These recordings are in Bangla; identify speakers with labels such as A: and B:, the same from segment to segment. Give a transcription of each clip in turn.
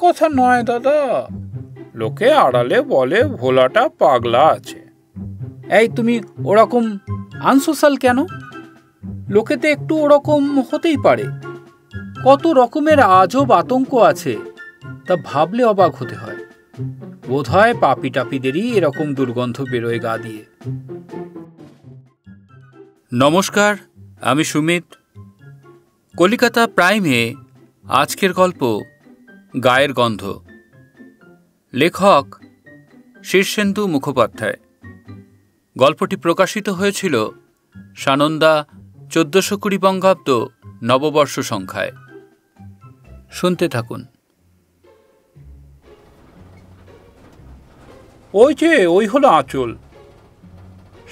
A: কথা নয় দাদা, লোকে আড়ালে বলে ভোলাটা পাগলা আছে।
B: এই তুমি ওরকম আনসোশাল কেন? লোকেতে একটু ওরকম হতেই পারে। কত রকমের আজব আতঙ্ক আছে, তা ভাবলে অবাক হতে হয়। বোধহয় পাপি টাপিদেরই এরকম দুর্গন্ধ বেরোয় গা দিয়ে। নমস্কার, আমি সুমিত। কলিকাতা প্রাইমে আজকের গল্প গায়ের গন্ধ। লেখক শীর্ষেন্দু মুখোপাধ্যায়। গল্পটি প্রকাশিত হয়েছিল সানন্দা 1420 বঙ্গাব্দ নববর্ষ সংখ্যায়। শুনতে থাকুন।
A: ওই হলো আঁচল।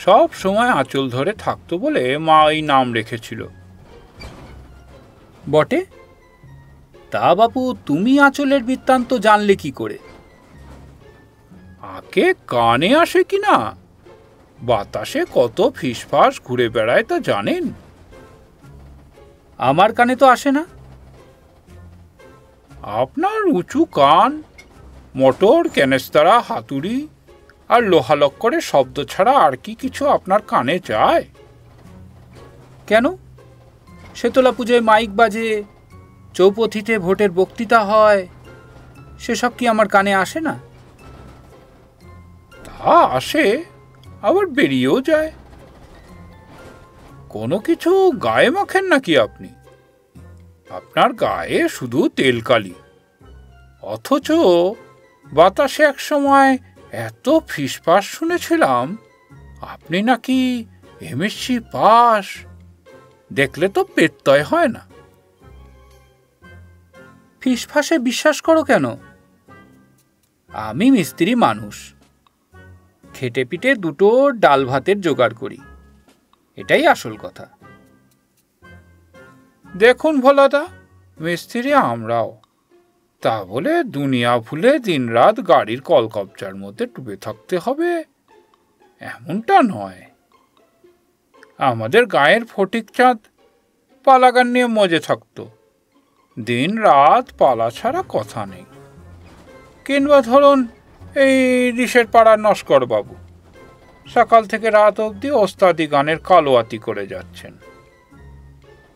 A: সব সময় আঁচল ধরে থাকতো বলে মা এই নাম রেখেছিল।
B: বটে? তা বাপু, তুমি আঁচলের বৃত্তান্ত জানলে কি করে?
A: আগে কানে আসে কিনা, বাতাসে কত ফিসফাস ঘুরে বেড়ায় তা জানেন?
B: আমার কানে তো আসে না।
A: আপনার উঁচু কান, মোটর, ক্যানেস্তারা, হাতুড়ি আর লোহালক্করের শব্দ ছাড়া আর কি কিছু আপনার কানে যায়?
B: কেন? শেতলা পুজোয় মাইক বাজে, চৌপথিতে ভোটের বক্তৃতা হয়, সেসব কি আমার কানে আসে না?
A: তা আসে, আবার বেরিয়েও যায়। কোনো কিছু গায়ে মাখেন নাকি আপনি? আপনার গায়ে শুধু তেলকালি, অথচ বাতাসে এক সময় এত ফিসফাস শুনেছিলাম আপনি নাকি এমএসসি পাস। দেখলে তো পেটতয় হয় না।
B: ফিসফাসে বিশ্বাস করো কেন? আমি মিস্ত্রি মানুষ, খেটে পিটে দুটো ডাল ভাতের জোগাড় করি, এটাই আসল কথা।
A: দেখুন ভোলাদা, মিস্ত্রি আমরাও, তা বলে দুনিয়া ভুলে দিনরাত গাড়ির কলকবজার মধ্যে ডুবে থাকতে হবে এমনটা নয়। আমাদের গায়ের ফটিক চাঁদ পালাগান নিয়ে মজে থাকতো, দিন রাত পালা ছাড়া কথা নেই। কিংবা ধরুন এই ঋষের পাড়ার নস্কর বাবু, সকাল থেকে রাত অবধি ওস্তাদি গানের কালোয়াতি করে যাচ্ছেন।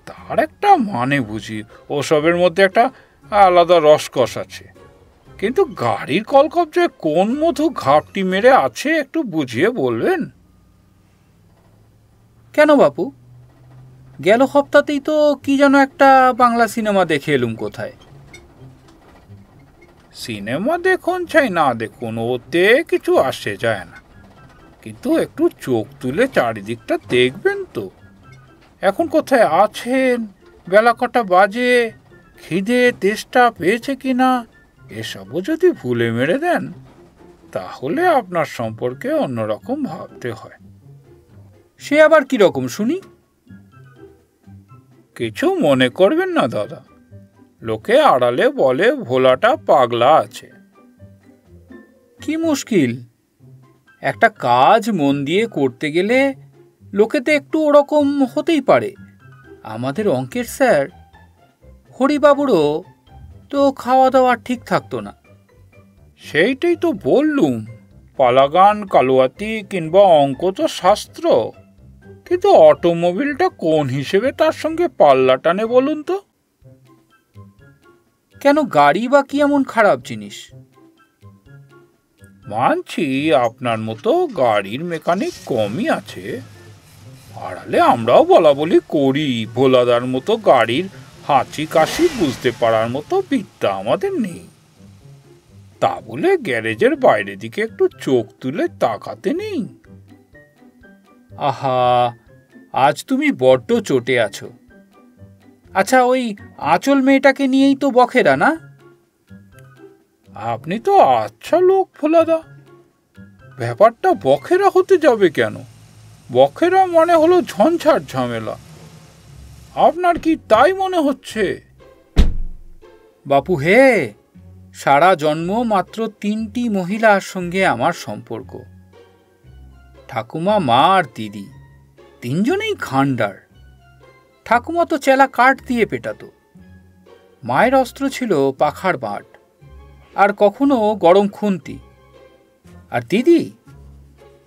A: তার একটা মানে বুঝি, ওসবের মধ্যে একটা আলাদা রসকস আছে। কিন্তু গাড়ির কলকবজায় কোন মধু ঘাপটি মেরে আছে একটু বুঝিয়ে বলবেন?
B: কেন বাপু? গেল সপ্তাহতেই তো কি যেন একটা বাংলা সিনেমা দেখে এলুম। কোথায়?
A: সিনেমা দেখুন চাই না দেখুন, ওতে কিছু আসে যায় না, কিন্তু একটু চোখ তুলে চারিদিকটা দেখবেন তো। এখন কোথায় আছেন, বেলা কটা বাজে, খিদে তেষ্টা পেয়েছে কিনা, এসবও যদি ভুলে মেরে দেন তাহলে আপনার সম্পর্কে অন্যরকম ভাবতে হয়।
B: সে আবার কিরকম শুনি?
A: কিছু মনে করবেন না দাদা, লোকে আড়ালে বলে ভোলাটা পাগলা আছে।
B: কি মুশকিল! একটা কাজ মন দিয়ে করতে গেলে লোকেতে একটু ওরকম হতেই পারে। আমাদের অঙ্কের স্যার হরিবাবুরও তো খাওয়া দাওয়া ঠিক থাকতো না।
A: সেইটাই তো বললুম, পালাগান, কালোয়াতি কিংবা অঙ্ক তো শাস্ত্র, কিন্তু অটোমোবিলটা কোন হিসেবে তার সঙ্গে পাল্লা টানে বলুন তো?
B: কেন, গাড়ি বা কি এমন খারাপ জিনিস?
A: মানছি আপনার মতো গাড়ির মেকানিক কমই আছে, আড়ালে আমরাও বলা বলি করি। ভোলাদার মতো গাড়ির হাঁচি কাশি বুঝতে পারার মতো বিদ্যা আমাদের নেই। তা বলে গ্যারেজের বাইরের দিকে একটু চোখ তুলে তাকাতে নেই?
B: আহা, আজ তুমি বড্ড চটে আছো। আচ্ছা, ওই আঁচল মেয়েটাকে নিয়েই তো বখেরা, না?
A: আপনি তো আচ্ছা লোক ভোলাদা, ব্যাপারটা বখেরা হতে যাবে কেন? বখেরা মানে হলো ঝঞ্ঝাট ঝামেলা। আপনার কি তাই মনে হচ্ছে?
B: বাপু হে, সারা জন্ম মাত্র 3টি মহিলার সঙ্গে আমার সম্পর্ক। ঠাকুমা, মা আর দিদি, 3জনেই খান্ডার। ঠাকুমা তো চেলা কাঠ দিয়ে পেটাতো, মায়ের অস্ত্র ছিল পাখার বাঁট, আর কখনো গরম খুন্তি। আর দিদি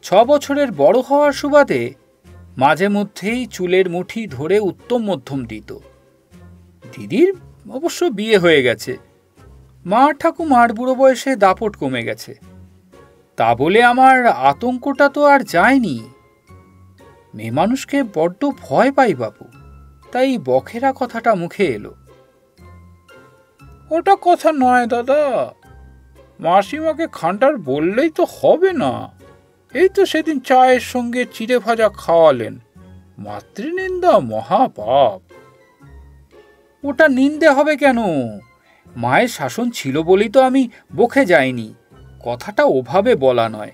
B: 6 বছরের বড় হওয়ার সুবাদে মাঝে মধ্যেই চুলের মুঠি ধরে উত্তম মধ্যম দিত। দিদির অবশ্য বিয়ে হয়ে গেছে, মা ঠাকুমার বুড়ো বয়সে দাপট কমে গেছে। তা বলে আমার আতঙ্কটা তো আর যায়নি। মেয়ে মানুষকে বড্ড ভয় পাই বাপু, তাই বখেরা কথাটা মুখে এলো।
A: ওটা কথা নয় দাদা, মাসিমাকে খান্ডার বললেই তো হবে না। এই তো সেদিন চায়ের সঙ্গে চিড়ে ভাজা খাওয়ালেন, মাতৃনিন্দা মহাপাপ।
B: ওটা নিন্দে হবে কেন? মায়ের শাসন ছিল বলেই তো আমি বকে যাইনি। কথাটা ওভাবে বলা নয়।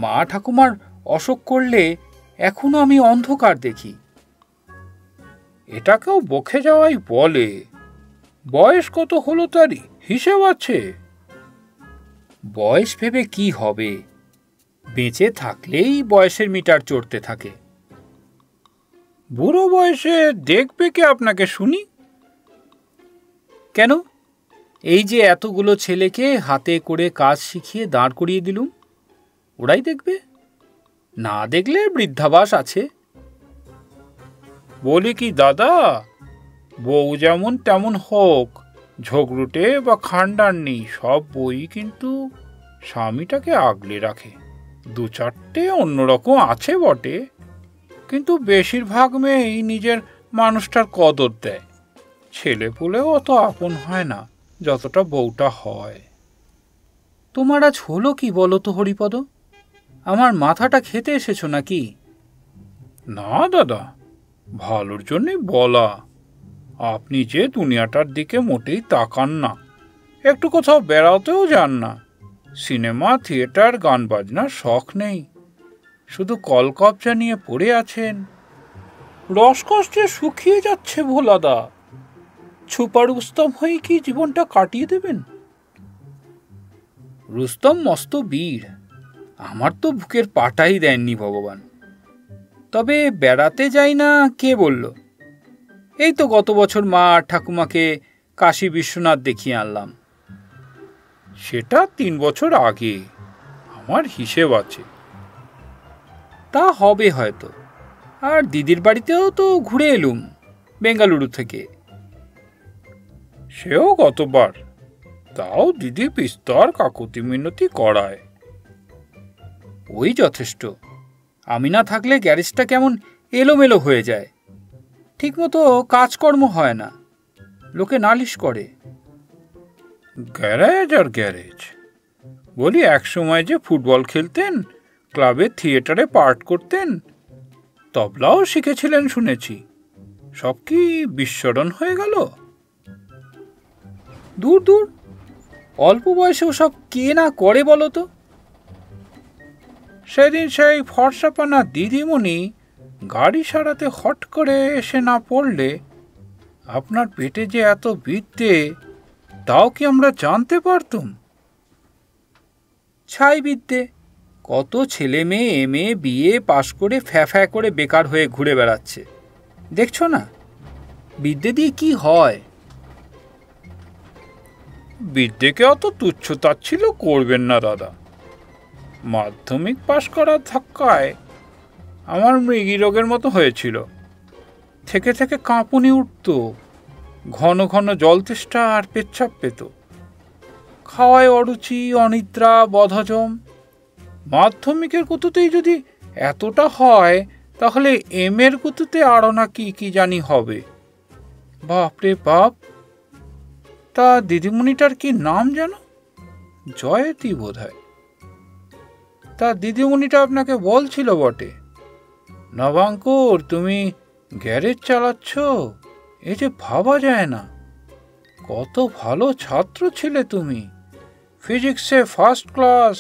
B: মা ঠাকুমার অসুখ করলে এখনো আমি অন্ধকার দেখি।
A: এটাকেও বকে যাওয়াই বলে। বয়স কত হলো তারই হিসেব আছে।
B: বয়স ভেবে কি হবে? বেঁচে থাকলেই বয়সের মিটার চড়তে থাকে।
A: বুড়ো বয়সে দেখবে কে আপনাকে শুনি?
B: কেন? এই যে এতগুলো ছেলেকে হাতে করে কাজ শিখিয়ে দাঁড় করিয়ে দিলুম, ওরাই দেখবে। না দেখলে বৃদ্ধাবাস আছে।
A: বলি কি দাদা, বউ যেমন তেমন হোক, ঝগড়ুটে বা খান্ডারনি সব বই কিন্তু স্বামীটাকে আগলে রাখে। 2-4টে অন্যরকম আছে বটে, কিন্তু বেশিরভাগ মেয়েই নিজের মানুষটার কদর দেয়। ছেলেপুলেও অত আপন হয় না যতটা বউটা হয়।
B: তোমার আজ হলো কি বলো তো হরিপদ? আমার মাথাটা খেতে এসেছো নাকি?
A: না দাদা, ভালোর জন্যই বলা। আপনি যে দুনিয়াটার দিকে মোটেই তাকান না, একটু কোথাও বেড়াতেও যান না, সিনেমা থিয়েটার গান বাজনার শখ নেই, শুধু কলকবজা নিয়ে পড়ে আছেন। রসকষ্টে শুকিয়ে যাচ্ছে ভোলাদা, ছুপা রুস্তম হয়ে কি জীবনটা কাটিয়ে দেবেন?
B: রুস্তম মস্ত বীর, আমার তো বুকের পাটাই দেননি ভগবান। তবে বেড়াতে যাই না কে বলল? এই তো গত বছর মা আর ঠাকুমাকে কাশী বিশ্বনাথ দেখিয়ে আনলাম।
A: সেটা 3 বছর আগে, আমার হিসেব আছে।
B: তা হবে হয়তো। আর দিদির বাড়িতেও তো ঘুরে এলুম বেঙ্গালুরু থেকে।
A: সেও গতবার, তাও দিদি বিস্তর কাকুতি মিনতি করায়।
B: ওই যথেষ্ট। আমি না থাকলে গ্যারেজটা কেমন এলোমেলো হয়ে যায়, ঠিকমতো কাজকর্ম হয় না, লোকে নালিশ করে।
A: গ্যারেজ আর গ্যারেজ। বলি, এক সময় যে ফুটবল খেলতেন, ক্লাবে থিয়েটারে পার্ট করতেন, তবলাও শিখেছিলেন শুনেছি, সব কি বিস্মরণ হয়ে গেল?
B: দূর দূর, অল্প বয়সে ওসব কে না করে বলো তো?
A: সেদিন সেই ফর্সাপানা দিদিমণি গাড়ি সারাতে হট করে এসে না পড়লে আপনার পেটে যে এত বিদ্যে, তাও কি আমরা জানতে পারতুম?
B: ছাই বিদ্যে। কত ছেলে মেয়ে MA BA পাশ করে ফ্যা করে বেকার হয়ে ঘুরে বেড়াচ্ছে, দেখছো না? বিদ্যে দিয়ে কি হয়?
A: বিদ্যেকে অত তুচ্ছ তাচ্ছিল্য করবেন না দাদা। মাধ্যমিক পাশ করার ধাক্কায় আমার মৃগী রোগের মতো হয়েছিল। থেকে থেকে কাঁপুনি উঠত, ঘন ঘন জল তেষ্টা আর পেচ্ছাপ পেত, খাওয়ায় অরুচি, অনিদ্রা, বদহজম। মাধ্যমিকের কুতুতেই যদি এতটা হয়, তাহলে এর কুতুতে আরও না কি কি জানি হবে। বাপরে বাপ! তা দিদিমণিটার কি নাম যেন? জয়তী বোধ হয়। তা দিদিমণিটা আপনাকে বলছিল বটে, নবাঙ্কুর, তুমি গ্যারেজ চালাচ্ছ, এ যে ভাবা যায় না। কত ভালো ছাত্র ছিলে তুমি, ফিজিক্সে ফার্স্ট ক্লাস।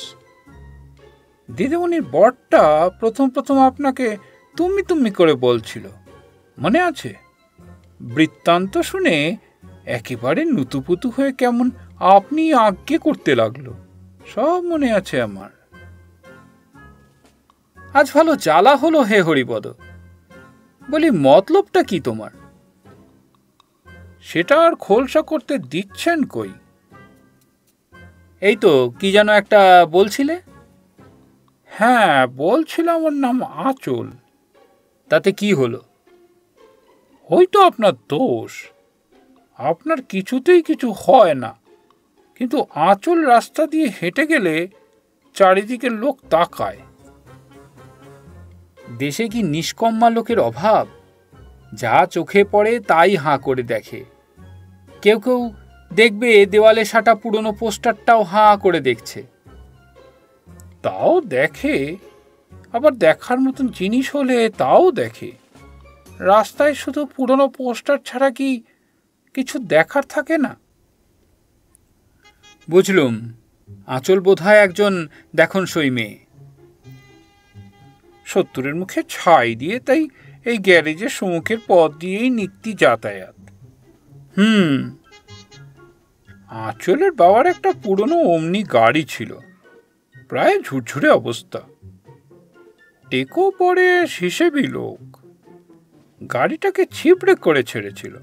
A: দিদিমণির বরটা প্রথম আপনাকে তুমি তুমি করে বলছিল, মনে আছে? বৃত্তান্ত শুনে একেবারে নুতুপুতু হয়ে কেমন আপনি আজ্ঞে করতে লাগলো, সব মনে আছে আমার।
B: আজ ভালো জ্বালা হলো হে হরিপদ। বলি, মতলবটা কি তোমার?
A: সেটা আর খোলসা করতে দিচ্ছেন কই?
B: এই তো কি যেন একটা বলছিলে?
A: হ্যাঁ, বলছিলাম ওর নাম আঁচল।
B: তাতে কি হলো?
A: ওই তো আপনার দোষ। আপনার কিছুতেই কিছু হয় না, কিন্তু আঁচল রাস্তা দিয়ে হেঁটে গেলে চারিদিকে লোক তাকায়।
B: দেশে কি নিষ্কম্মা লোকের অভাব? যা চোখে পড়ে তাই হাঁ করে দেখে। কেউ কেউ দেখবে দেওয়ালে সাটা পুরনো পোস্টারটাও হাঁ করে দেখছে।
A: তাও দেখে, আবার দেখার মতন জিনিস হলে তাও দেখে। রাস্তায় শুধু পুরনো পোস্টার ছাড়া কি কিছু দেখার থাকে না?
B: বুঝলুম, আঁচল বোধহয় একজন দেখনসই মেয়ে।
A: 70-এর মুখে ছাই দিয়ে, তাই এই গ্যারেজের সম্মুখের পথ দিয়েই নিত্যি যাতায়াত। আঁচলের বাবার একটা পুরনো অমনি গাড়ি ছিল, প্রায় ঝুরঝুরে অবস্থা। টেকো পরে হিসেবি লোক গাড়িটাকে ছিপড়ে করে ছেড়েছিল।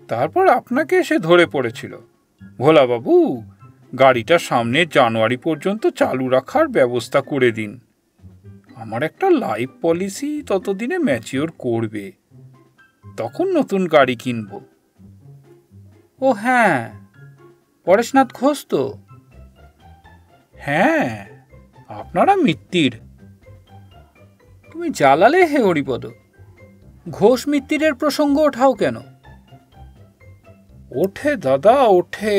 A: তারপর আপনাকে এসে ধরে পড়েছিল, ভোলাবাবু গাড়িটা সামনের জানুয়ারি পর্যন্ত চালু রাখার ব্যবস্থা করে দিন। আমার একটা লাইফ পলিসি ততদিনে ম্যাচিওর করবে, তখন নতুন গাড়ি কিনব।
B: ও হ্যাঁ, পরেশনাথ ঘোষ তো?
A: হ্যাঁ, আপনারা মিত্তির।
B: তুমি জ্বালালে হে হরিপদ, ঘোষ মিত্তিরের প্রসঙ্গ ওঠাও কেন?
A: ওঠে দাদা, ওঠে।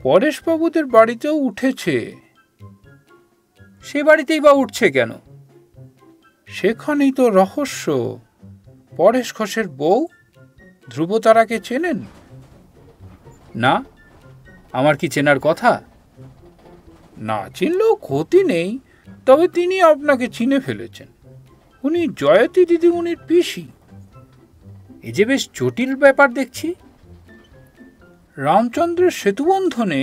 A: পরেশবাবুদের বাড়িতেও উঠেছে।
B: সে বাড়িতেই বা উঠছে কেন?
A: সেখানেই তো রহস্য। পরেশ ঘোষের বউ ধ্রুবতারাকে চেনেন?
B: না, আমার কি চেনার কথা?
A: না চিনলেও ক্ষতি নেই, তবে তিনি আপনাকে চিনে ফেলেছেন। উনি জয়তী দিদিমণির পিসি।
B: এ যে বেশ জটিল ব্যাপার দেখছি।
A: রামচন্দ্রের সেতুবন্ধনে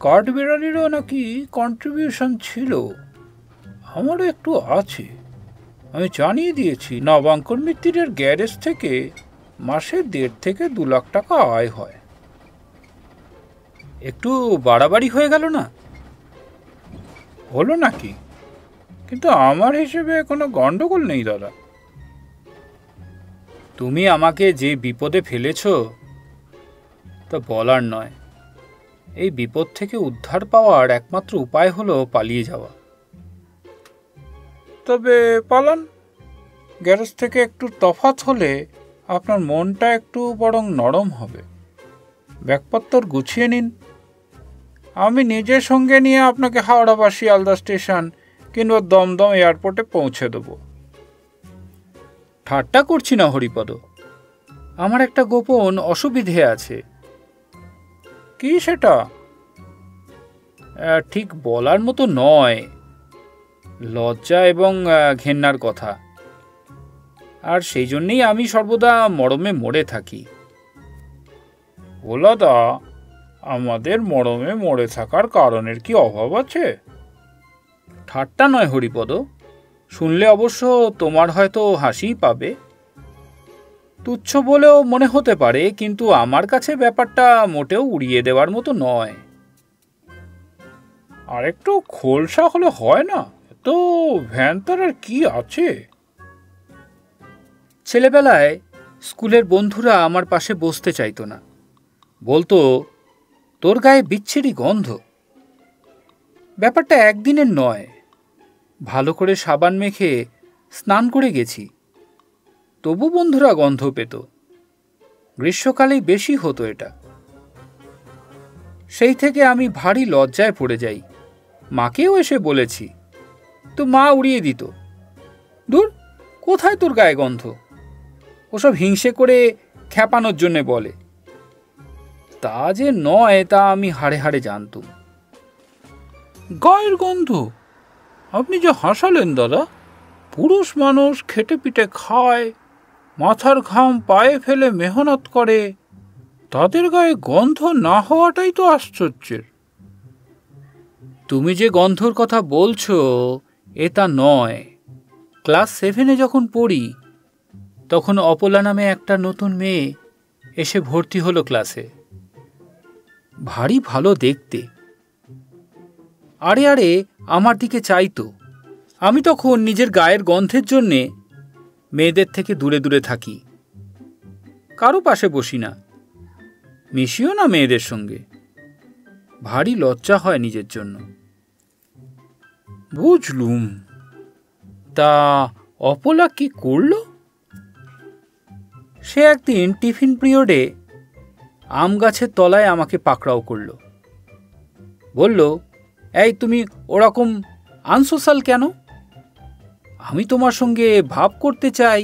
A: কাঠবেড়ালিরও নাকি কন্ট্রিবিউশন ছিল। আমারও একটু আছে। আমি জানিয়ে দিয়েছি, নবাঙ্কন মিত্তিরের গ্যারেজ থেকে মাসে 1.5 থেকে 2 লাখ টাকা আয় হয়।
B: একটু বাড়াবাড়ি হয়ে গেল না?
A: হলো নাকি? কিন্তু আমার হিসেবে কোনো গন্ডগোল নেই দাদা।
B: তুমি আমাকে যে বিপদে ফেলেছ তা বলার নয়। এই বিপদ থেকে উদ্ধার পাওয়ার একমাত্র উপায় হলো পালিয়ে যাওয়া।
A: তবে পালান। গ্যারেজ থেকে একটু তফাৎ হলে আপনার মনটা একটু বরং নরম হবে। ব্যাগপত্তর গুছিয়ে নিন। আমি নিজের সঙ্গে নিয়ে আপনাকে হাওড়া বা শিয়ালদা স্টেশন কিংবা দমদম এয়ারপোর্টে পৌঁছে দেব।
B: ঠাট্টা করছি না হরিপদ, আমার একটা গোপন অসুবিধে আছে।
A: কি সেটা?
B: ঠিক বলার মতো নয়, লজ্জা এবং ঘেন্নার কথা। আর সেই জন্যেই আমি সর্বদা মরমে মরে থাকি।
A: ওলাদা, আমাদের মরমে মরে থাকার কারণের কি অভাব আছে?
B: ঠাট্টা নয় হরিপদ, শুনলে অবশ্য তোমার হয়তো হাসিই পাবে। তুচ্ছ বলেও মনে হতে পারে, কিন্তু আমার কাছে ব্যাপারটা মোটেও উড়িয়ে দেওয়ার মতো নয়।
A: আর একটু খোলসা হলে হয় না? তো ভ্যানতার আর কি আছে?
B: ছেলেবেলায় স্কুলের বন্ধুরা আমার পাশে বসতে চাইতো না, বলতো তোর গায়ে বিচ্ছিরি গন্ধ। ব্যাপারটা একদিনের নয়, ভালো করে সাবান মেখে স্নান করে গেছি, তবু বন্ধুরা গন্ধ পেত। গ্রীষ্মকালেই বেশি হতো এটা। সেই থেকে আমি ভারী লজ্জায় পড়ে যাই। মাকেও এসে বলেছি, তো মা উড়িয়ে দিত, দূর, কোথায় তোর গায়ে গন্ধ, ওসব হিংসে করে খ্যাপানোর জন্যে বলে। তা যে নয় তা আমি হাড়ে হাড়ে জানতুম।
A: গায়ের গন্ধ? আপনি যে হাসালেন দাদা। পুরুষ মানুষ খেটে পিটে খায়, মাথার ঘাম পায়ে ফেলে মেহনত করে, তাদের গায়ে গন্ধ না হওয়াটাই তো আশ্চর্যের।
B: তুমি যে গন্ধর কথা বলছো এটা নয়। ক্লাস 7-এ যখন পড়ি তখন অপলা নামে একটা নতুন মেয়ে এসে ভর্তি হলো ক্লাসে। ভারী ভালো দেখতে। আরে আরে আমার দিকে চাইতো। আমি তখন নিজের গায়ের গন্ধের জন্যে মেয়েদের থেকে দূরে দূরে থাকি, কারো পাশে বসি না, মিশিও না মেয়েদের সঙ্গে। ভারী লজ্জা হয় নিজের জন্য। বুঝলুম। তা অপলা কি করল? সে একদিন টিফিন পিরিয়ডে আম গাছের তলায় আমাকে পাকড়াও করল। বলল, এই তুমি ওরকম আনসোশাল কেন? আমি তোমার সঙ্গে ভাব করতে চাই।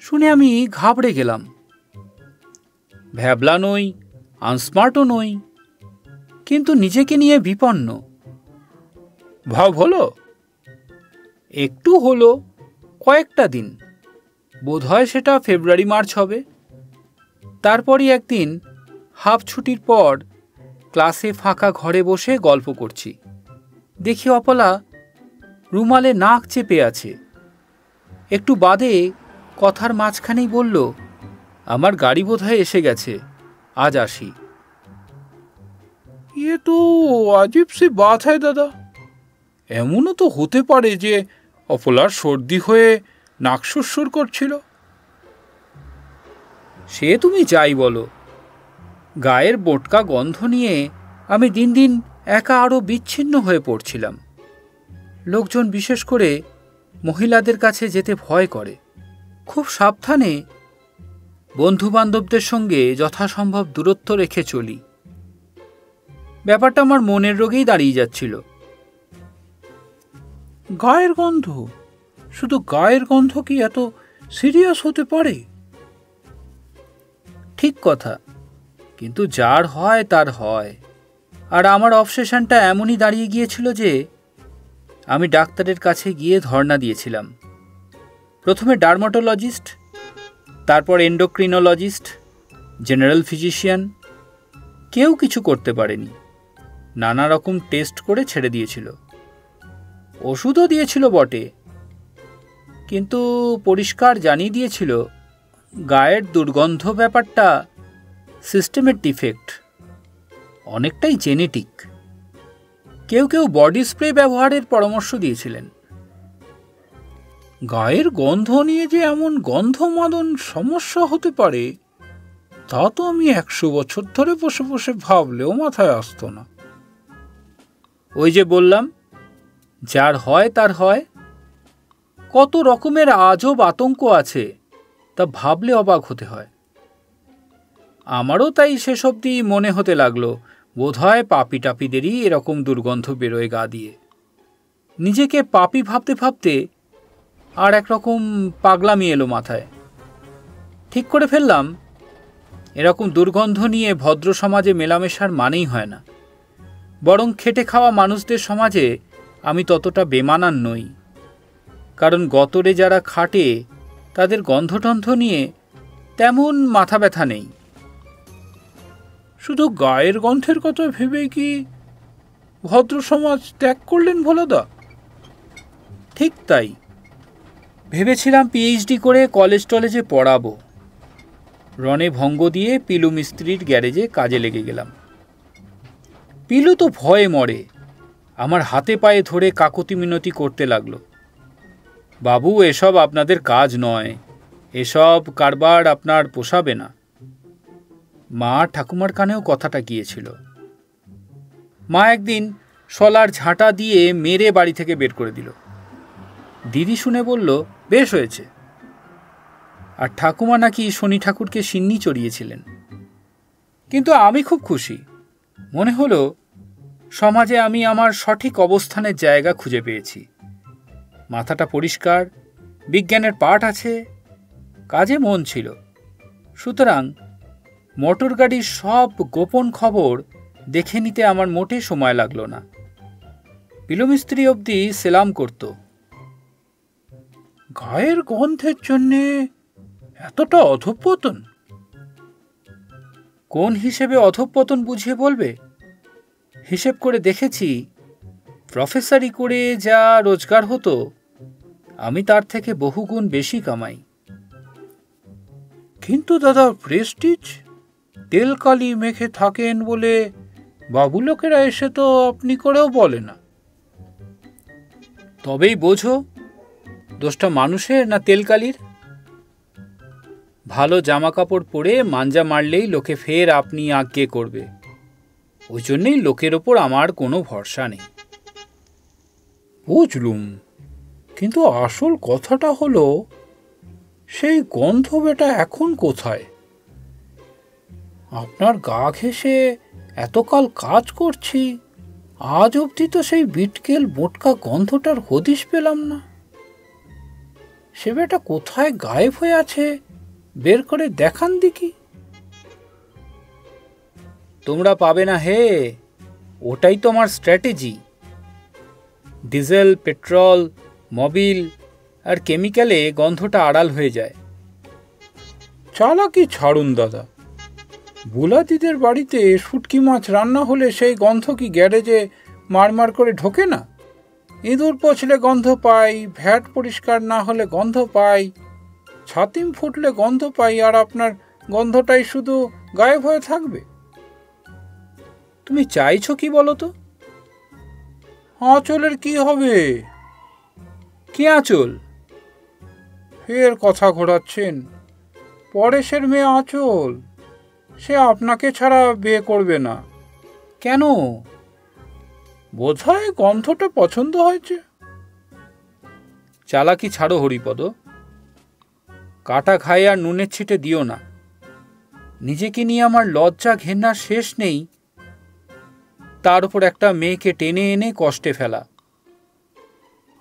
B: শুনে আমি ঘাবড়ে গেলাম। ভ্যাবলা নই, আনস্মার্টও নই, কিন্তু নিজেকে নিয়ে বিপন্ন।
A: ভাব হলো?
B: একটু হলো, কয়েকটা দিন, বোধহয় সেটা ফেব্রুয়ারি মার্চ হবে। তারপরই একদিন হাফ ছুটির পর ক্লাসে ফাঁকা ঘরে বসে গল্প করছি, দেখি অপলা রুমালে নাক চেপে আছে। একটু বাদে কথার মাঝখানেই বলল, আমার গাড়ি বোধহয় এসে গেছে, আজ আসি।
A: ये तो अजीब सी बात है दादा। এমনও তো হতে পারে যে অপলার সর্দি হয়ে নাক সুরসুর করছিল।
B: সে তুমি যাই বলো, গায়ের বোটকা গন্ধ নিয়ে আমি দিন দিন একা আরও বিচ্ছিন্ন হয়ে পড়ছিলাম। লোকজন বিশেষ করে মহিলাদের কাছে যেতে ভয় করে। খুব সাবধানে বন্ধুবান্ধবদের সঙ্গে যথাসম্ভব দূরত্ব রেখে চলি। ব্যাপারটা আমার মনের রোগেই দাঁড়িয়ে যাচ্ছিল।
A: গায়ের গন্ধ? শুধু গায়ের গন্ধ কি এত সিরিয়াস হতে পারে?
B: ঠিক কথা, কিন্তু যার হয় তার হয়। আর আমার অবসেশনটা এমনই দাঁড়িয়ে গিয়েছিল যে আমি ডাক্তারের কাছে গিয়ে ধর্ণা দিয়েছিলাম। প্রথমে ডার্মাটোলজিস্ট, তারপর এন্ডোক্রিনোলজিস্ট, জেনারেল ফিজিশিয়ান, কেউ কিছু করতে পারেনি। নানা রকম টেস্ট করে ছেড়ে দিয়েছিল, ওষুধও দিয়েছিল বটে, কিন্তু পরিষ্কার জানিয়ে দিয়েছিল গায়ের দুর্গন্ধ ব্যাপারটা সিস্টেমের ডিফেক্ট, অনেকটাই জেনেটিক। কেউ কেউ বডি স্প্রে ব্যবহারের পরামর্শ দিয়েছিলেন।
A: গায়ের গন্ধ নিয়ে যে এমন গন্ধমাদন সমস্যা হতে পারে তা তো আমি 100 বছর ধরে বসে বসে ভাবলেও মাথায় আসতো না।
B: ওই যে বললাম, যার হয় তার হয়। কত রকমের আজব আতঙ্ক আছে তা ভাবলে অবাক হতে হয়। আমারও তাই শেষ অবধি মনে হতে লাগলো বোধহয় পাপি টাপিদেরই এরকম দুর্গন্ধ বেরোয় গা দিয়ে। নিজেকে পাপি ভাবতে ভাবতে আর একরকম পাগলামি এলো মাথায়। ঠিক করে ফেললাম, এরকম দুর্গন্ধ নিয়ে ভদ্র সমাজে মেলামেশার মানেই হয় না। বরং খেটে খাওয়া মানুষদের সমাজে আমি ততটা বেমানান নই, কারণ গতরে যারা খাটে তাদের গন্ধটন্ধ নিয়ে তেমন মাথা ব্যথা নেই।
A: শুধু গায়ের গন্ধের কথা ভেবে কি ভদ্র সমাজ ত্যাগ করলেন ভোলাদা?
B: ঠিক তাই। ভেবেছিলাম পিএইচডি করে কলেজ টলেজে পড়াবো। রণে ভঙ্গ দিয়ে পিলু মিস্ত্রির গ্যারেজে কাজে লেগে গেলাম। পিলু তো ভয়ে মরে, আমার হাতে পায়ে ধরে কাকতি মিনতি করতে লাগলো, বাবু এসব আপনাদের কাজ নয়, এসব কারবার আপনার পোষাবে না। মা ঠাকুমার কানেও কথাটা গিয়েছিল। মা একদিন শলার ঝাঁটা দিয়ে মেরে বাড়ি থেকে বের করে দিল। দিদি শুনে বলল, বেশ হয়েছে। আর ঠাকুমা নাকি শনি ঠাকুরকে সিন্নি চড়িয়েছিলেন। কিন্তু আমি খুব খুশি। মনে হলো সমাজে আমি আমার সঠিক অবস্থানের জায়গা খুঁজে পেয়েছি। মাথাটা পরিষ্কার, বিজ্ঞানের পাঠ আছে, কাজে মন ছিল। সুতরাং মোটর গাড়ির সব গোপন খবর দেখে নিতে আমার মোটে সময় লাগলো না। পিলুমিস্ত্রি অবধি সেলাম করত।
A: গায়ের গন্ধের জন্যে এতটা অধঃপতন?
B: কোন হিসেবে অধঃপতন বুঝিয়ে বলবে? হিসেব করে দেখেছি, প্রফেসরি করে যা রোজগার হতো আমি তার থেকে বহুগুণ বেশি কামাই।
A: কিন্তু দাদা প্রেস্টিজ? তেলকালি মেখে থাকেন বলে বাবু লোকেরা এসে তো আপনি করেও বলে না।
B: তবেই বোঝো দোষটা মানুষের না তেলকালির? ভালো জামা কাপড় পরে মাঞ্জা মারলেই লোকে ফের আপনি আজ্ঞে করবে। ওই জন্যেই লোকের ওপর আমার কোনো ভরসা নেই।
A: বুঝলুম, কিন্তু আসল কথাটা হলো সেই গন্ধ বেটা এখন কোথায়? আপনার গা ঘেঁষে এতকাল কাজ করছি, আজ অবধি তো সেই বিটকেল মোটকা গন্ধটার হদিশ পেলাম না। সে বেটা কোথায় গায়েব হয়ে আছে, বের করে দেখান দেখি।
B: তোমরা পাবে না হে, ওটাই তো আমার স্ট্র্যাটেজি। ডিজেল, পেট্রোল, মোবিল আর কেমিক্যালে গন্ধটা আড়াল হয়ে যায়।
A: চালাকি ছাড়ুন দাদা, বুলাদিদের বাড়িতে শুটকি মাছ রান্না হলে সেই গন্ধ কি গ্যারেজে মারমার করে ঢোকে না? ইঁদুর পচলে গন্ধ পাই, ভ্যাট পরিষ্কার না হলে গন্ধ পাই, ছাতিম ফুটলে গন্ধ পাই, আর আপনার গন্ধটাই শুধু গায়েব হয়ে থাকবে।
B: তুমি চাইছো কি বলো তো?
A: আঁচলের কি হবে?
B: কি আঁচল?
A: ফের কথা ঘোরাচ্ছেন। পরেশের মেয়ে আঁচল, সে আপনাকে ছাড়া বিয়ে করবে না।
B: কেন?
A: বোধহয় গন্ধটা পছন্দ হয়েছে।
B: চালাকি ছাড়ো হরিপদ, কাটা খাই আর নুনের ছিটে দিও না। নিজেকে নিয়ে আমার লজ্জা ঘেন্নার শেষ নেই, তার উপর একটা মেয়েকে টেনে এনে কষ্টে ফেলা।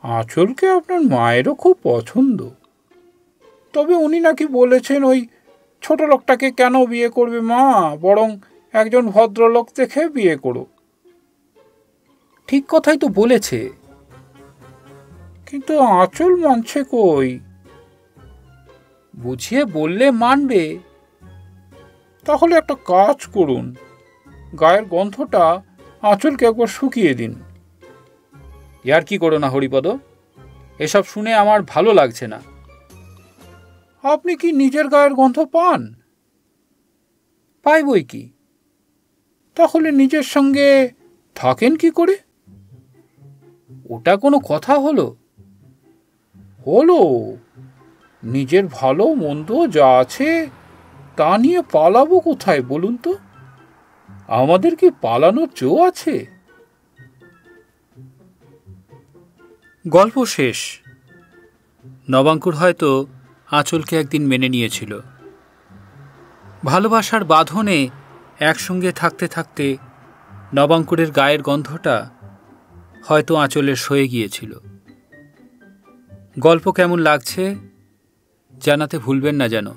A: আঁচলকে আপনার মায়েরও খুব পছন্দ, তবে উনি নাকি বলেছেন ওই ছোট লোকটাকে কেন বিয়ে করবে মা, বরং একজন ভদ্রলোক দেখে বিয়ে করো।
B: ঠিক কথাই তো বলেছে,
A: কিন্তু আঁচল মানছে কই?
B: বুঝিয়ে বললে মানবে।
A: তাহলে একটা কাজ করুন, গায়ের গন্ধটা আঁচলকে একবার শুকিয়ে দিন।
B: ইয়ার কি করো না হরিপদ, এসব শুনে আমার ভালো লাগছে না।
A: আপনি কি নিজের গায়ের গন্ধ পান?
B: পাই বই কি।
A: তাহলে নিজের সঙ্গে থাকেন কি করে?
B: ওটা কোনো কথা হলো?
A: হলো, নিজের ভালো মন্দ যা আছে তা নিয়ে পালাবো কোথায় বলুন তো? আমাদের কি পালানোর জো আছে?
B: গল্প শেষ। নবাঙ্কুর হয়তো আঁচলকে একদিন মেনে নিয়েছিল। ভালোবাসার বাঁধনে একসঙ্গে থাকতে থাকতে নবাঙ্কুরের গায়ের গন্ধটা হয়তো আঁচলের সয়ে গিয়েছিল। গল্প কেমন লাগছে জানাতে ভুলবেন না যেন।